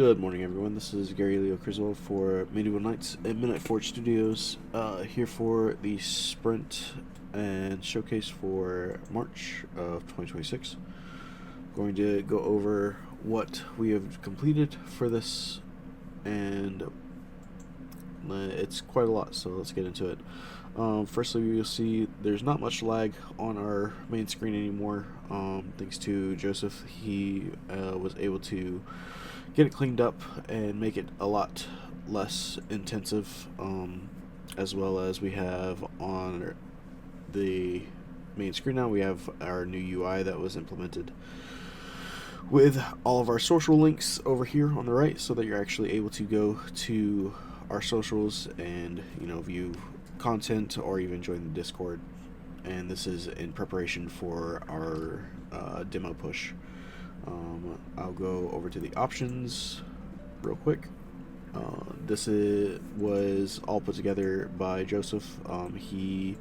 Good morning, everyone. This is Gary Leo Criswell for Medieval Knights at Midnight Forge Studios, here for the sprint and showcase for March of 2026. Going to go over what we have completed for this, and it's quite a lot, so let's get into it. Firstly, you'll see there's not much lag on our main screen anymore, thanks to Joseph. He was able to get it cleaned up and make it a lot less intensive, as well as we have on the main screen now, we have our new UI that was implemented with all of our social links over here on the right, so that you're actually able to go to our socials and view content or even join the Discord. And this is in preparation for our demo push. I'll go over to the options real quick. This was all put together by Joseph. He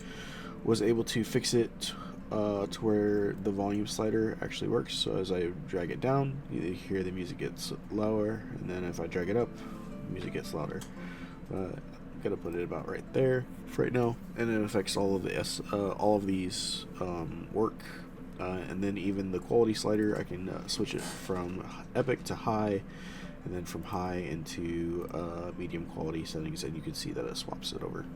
was able to fix it to where the volume slider actually works. So as I drag it down, you hear the music gets lower, and then if I drag it up, the music gets louder. Gotta put it about right there for right now, and it affects all of these work. And then even the quality slider, I can switch it from epic to high, and then from high into medium quality settings, and you can see that it swaps it over.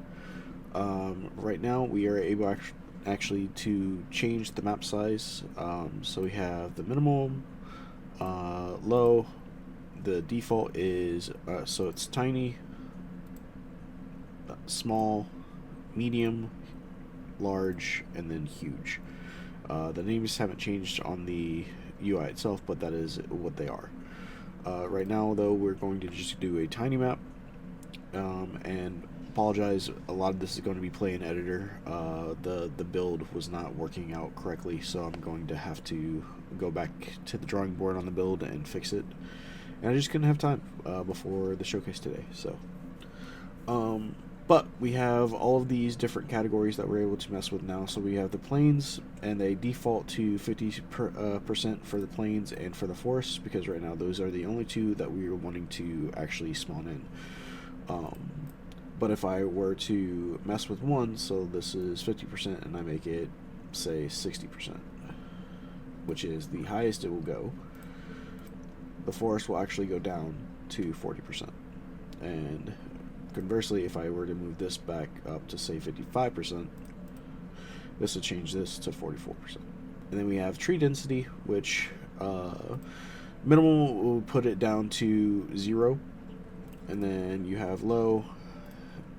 Right now we are able actually to change the map size. So we have the minimum, low, the default is so it's tiny, small, medium, large, and then huge. The names haven't changed on the UI itself, but that is what they are. Right now, though, we're going to just do a tiny map, and apologize, a lot of this is going to be play in editor. The build was not working out correctly, so I'm going to have to go back to the drawing board on the build and fix it. And I just couldn't have time before the showcase today, so but we have all of these different categories that we're able to mess with now. So we have the plains, and they default to 50% for the plains and for the forests, because right now those are the only two that we are wanting to actually spawn in. But if I were to mess with one, so this is 50%, and I make it, say, 60%, which is the highest it will go, the forest will actually go down to 40%. And conversely, if I were to move this back up to, say, 55%, this would change this to 44%. And then we have tree density, which minimal will put it down to 0. And then you have low,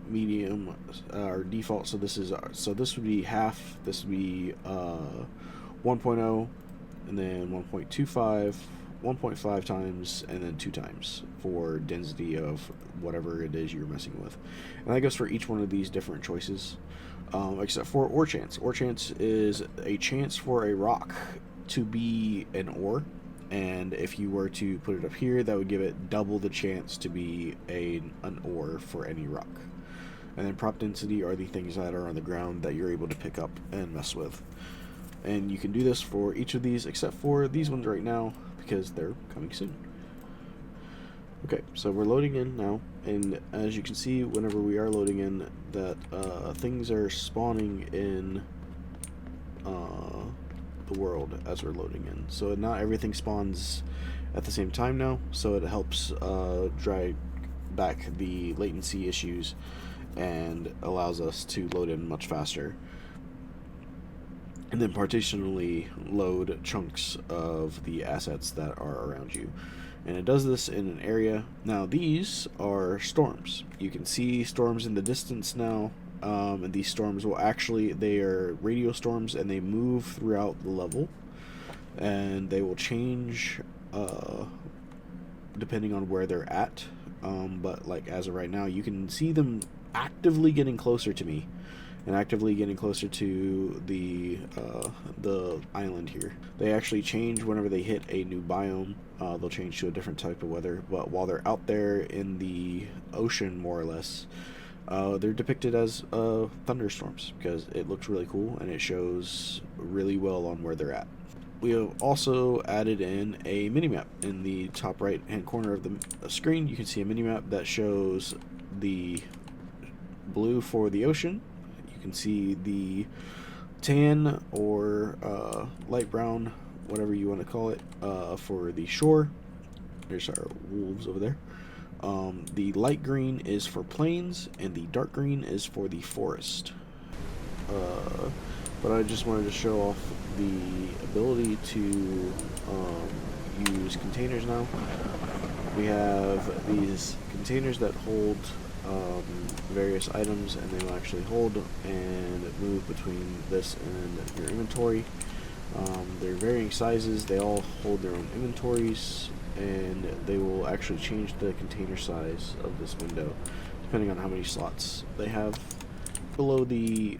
medium, or default. So this would be half. This would be 1.0, and then 1.25. 1.5 times, and then 2 times for density of whatever it is you're messing with. And that goes for each one of these different choices, except for ore chance. Ore chance is a chance for a rock to be an ore, and if you were to put it up here, that would give it double the chance to be an ore for any rock. And then prop density are the things that are on the ground that you're able to pick up and mess with. And you can do this for each of these, except for these ones right now, because they're coming soon. Okay, so we're loading in now, and as you can see, whenever we are loading in, that things are spawning in the world as we're loading in. So not everything spawns at the same time now, so it helps drag back the latency issues and allows us to load in much faster. And then partitionally load chunks of the assets that are around you. And it does this in an area. Now these are storms. You can see storms in the distance now, and these storms will actually, they are radio storms, and they move throughout the level, and they will change depending on where they're at. But like as of right now, you can see them actively getting closer to me, and actively getting closer to the island here. They actually change whenever they hit a new biome. They'll change to a different type of weather, but while they're out there in the ocean, more or less, they're depicted as thunderstorms, because it looks really cool and it shows really well on where they're at. we have also added in a mini-map. In the top right hand corner of the screen, you can see a mini-map that shows the blue for the ocean. You can see the tan or light brown, whatever you want to call it, for the shore. There's our wolves over there. The light green is for plains, and the dark green is for the forest. But I just wanted to show off the ability to use containers now. We have these containers that hold various items, and they will actually hold and move between this and your inventory. They're varying sizes, they all hold their own inventories, and they will actually change the container size of this window depending on how many slots they have. Below the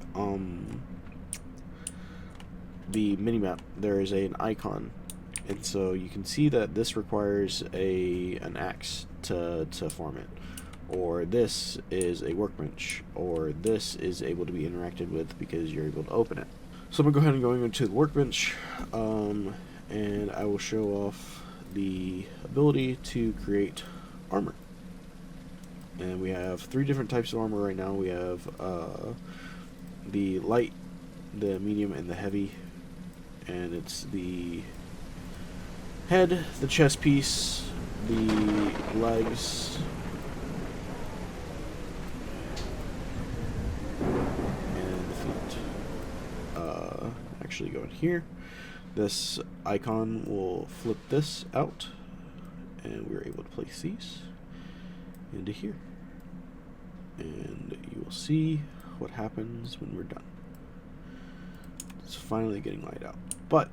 minimap, there is an icon, and so you can see that this requires an axe to farm it, or this is a workbench, or this is able to be interacted with because you're able to open it. So I'm gonna go ahead and go into the workbench, and I will show off the ability to create armor. And we have 3 different types of armor right now. We have the light, the medium, and the heavy. And it's the head, the chest piece, the legs, and the feet. Actually go in here. This icon will flip this out, and we're able to place these into here. And you will see what happens when we're done. It's finally getting light out. But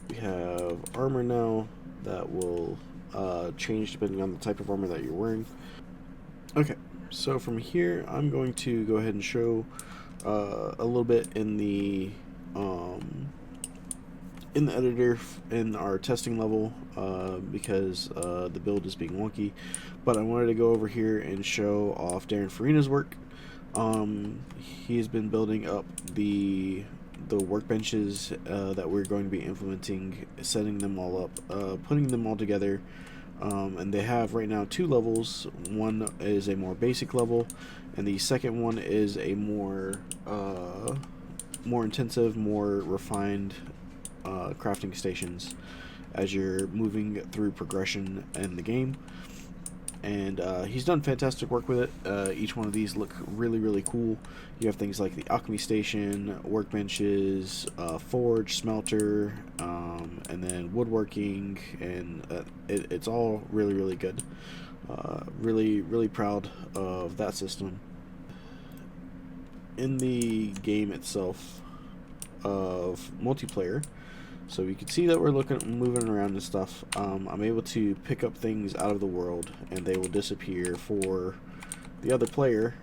we have armor now that will change depending on the type of armor that you're wearing. Okay, so from here I'm going to go ahead and show a little bit in the editor in our testing level because the build is being wonky, but I wanted to go over here and show off Darren Farina's work. He's been building up the workbenches that we're going to be implementing, setting them all up, putting them all together, and they have right now 2 levels. One is a more basic level, and the second one is a more intensive, more refined crafting stations as you're moving through progression in the game. And he's done fantastic work with it. Each one of these look really, really cool. You have things like the alchemy station, workbenches, forge, smelter, and then woodworking, and it's all really, really good. Really, really proud of that system. In the game itself of multiplayer, so you can see that we're moving around and stuff. I'm able to pick up things out of the world, and they will disappear for the other player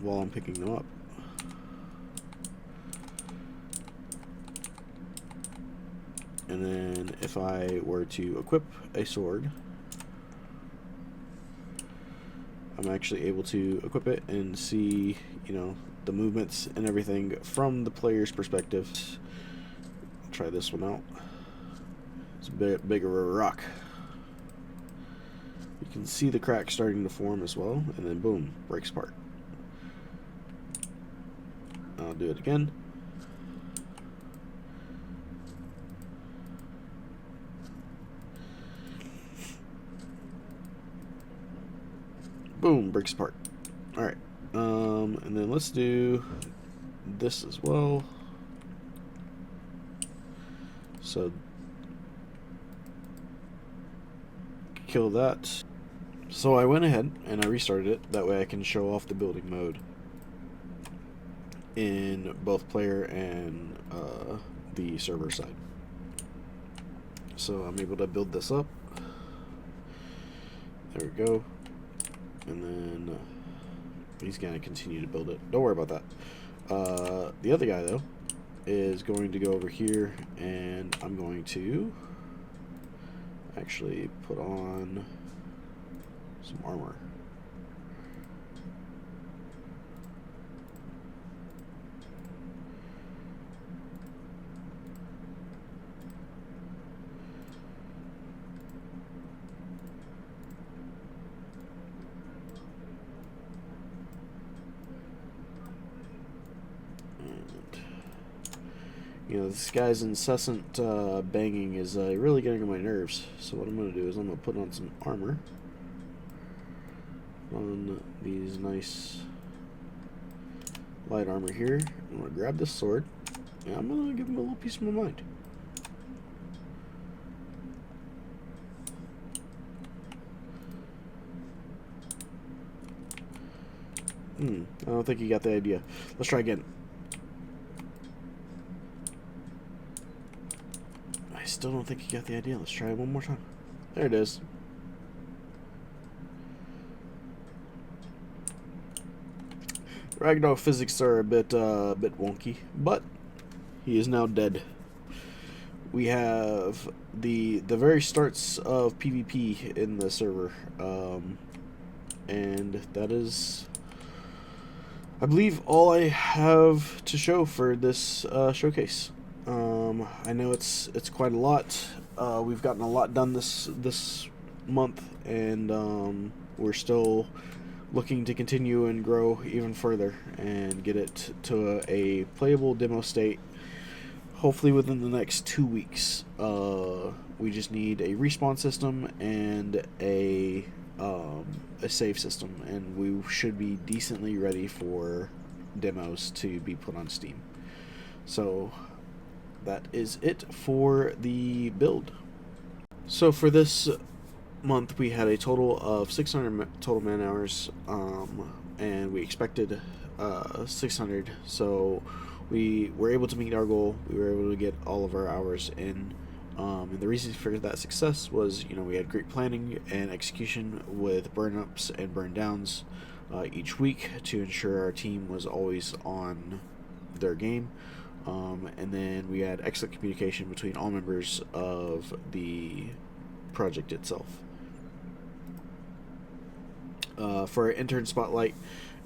while I'm picking them up. And then if I were to equip a sword, I'm actually able to equip it and see, the movements and everything from the player's perspective. Try this one out. It's a bit bigger of a rock. You can see the crack starting to form as well, and then boom, breaks apart. I'll do it again. Boom, breaks apart. Alright, and then let's do this as well. So kill that. So I went ahead and I restarted it. That way I can show off the building mode in both player and the server side. So I'm able to build this up. There we go. And then he's going to continue to build it. Don't worry about that. The other guy, though, is going to go over here, and I'm going to actually put on some armor. You know, this guy's incessant banging is really getting on my nerves. So what I'm going to do is I'm going to put on some armor. On these nice light armor here. I'm going to grab this sword. And I'm going to give him a little piece of my mind. I don't think he got the idea. Let's try again. I still don't think he got the idea. Let's try it one more time. There it is. Ragdoll physics are a bit wonky, but he is now dead. We have the very starts of PvP in the server, and that is, I believe, all I have to show for this showcase. I know it's quite a lot. We've gotten a lot done this month, and we're still looking to continue and grow even further and get it to a playable demo state. Hopefully within the next 2 weeks. We just need a respawn system and a save system, and we should be decently ready for demos to be put on Steam. So that is it for the build. So for this month we had a total of 600 total man hours, and we expected 600, so we were able to meet our goal. We were able to get all of our hours in, and the reason for that success was, you know, we had great planning and execution with burn ups and burn downs each week to ensure our team was always on their game, and then we had excellent communication between all members of the project itself. For our intern spotlight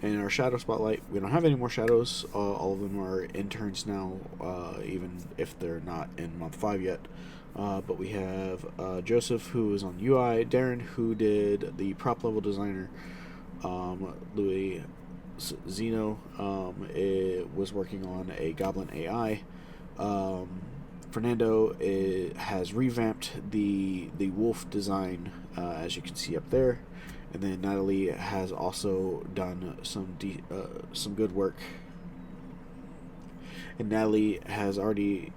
and our shadow spotlight, we don't have any more shadows. All of them are interns now, even if they're not in month 5 yet. But we have Joseph, who is on UI, Darren, who did the prop level designer, Louis Zeno was working on a goblin AI. Fernando has revamped the wolf design, as you can see up there. And then Natalie has also done some good work. And Natalie has already...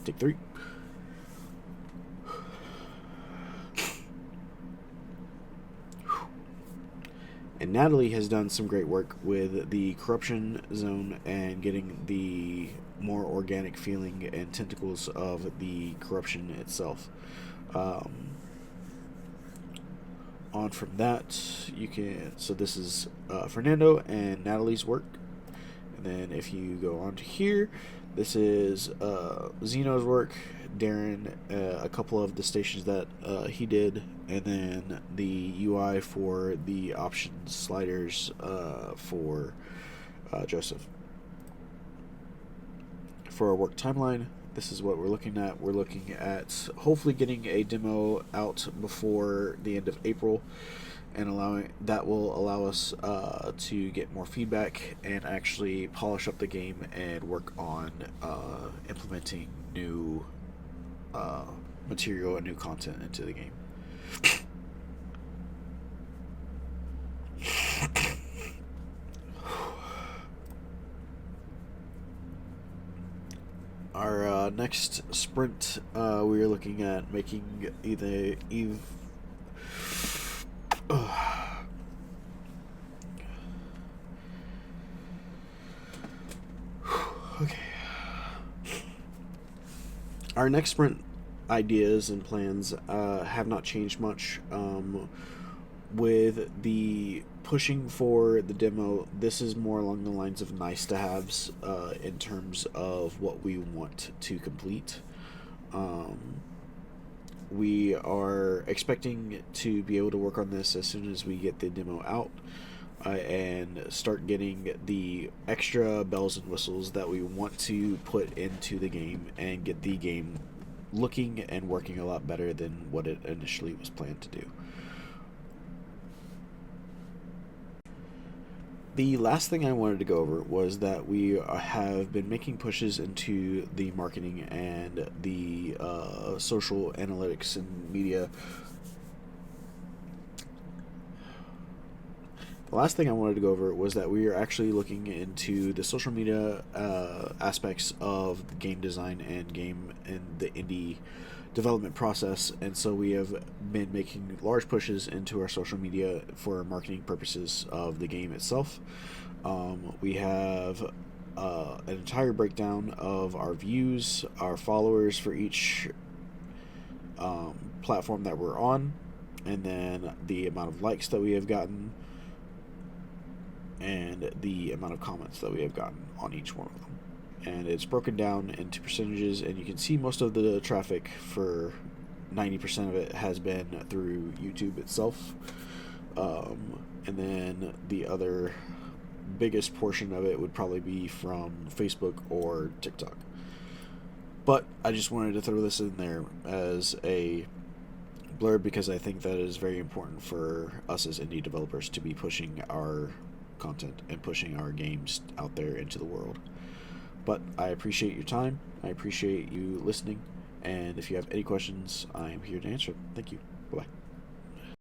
Take 3. And Natalie has done some great work with the corruption zone and getting the more organic feeling and tentacles of the corruption itself. On from that, you can, so this is Fernando and Natalie's work, and then if you go on to here, this is Zeno's work, Darren, a couple of the stations that he did, and then the UI for the options sliders for Joseph. For our work timeline, this is what we're looking at. We're looking at hopefully getting a demo out before the end of April, and that will allow us to get more feedback and actually polish up the game and work on implementing new material and new content into the game. Our next sprint, we are looking at making either okay. Our next sprint ideas and plans have not changed much. With the pushing for the demo, this is more along the lines of nice to haves in terms of what we want to complete. We are expecting to be able to work on this as soon as we get the demo out, and start getting the extra bells and whistles that we want to put into the game and get the game looking and working a lot better than what it initially was planned to do. The last thing I wanted to go over was that we have been making pushes into the marketing and the social analytics and media. The last thing I wanted to go over was that we are actually looking into the social media aspects of the game design and game and the indie development process, and so we have been making large pushes into our social media for marketing purposes of the game itself. We have an entire breakdown of our views, our followers for each platform that we're on, and then the amount of likes that we have gotten, and the amount of comments that we have gotten on each one of them. And it's broken down into percentages, and you can see most of the traffic for 90% of it has been through YouTube itself. And then the other biggest portion of it would probably be from Facebook or TikTok. But I just wanted to throw this in there as a blurb because I think that is very important for us as indie developers to be pushing our content and pushing our games out there into the world. But I appreciate your time. I appreciate you listening. And if you have any questions, I am here to answer them. Thank you. Bye-bye.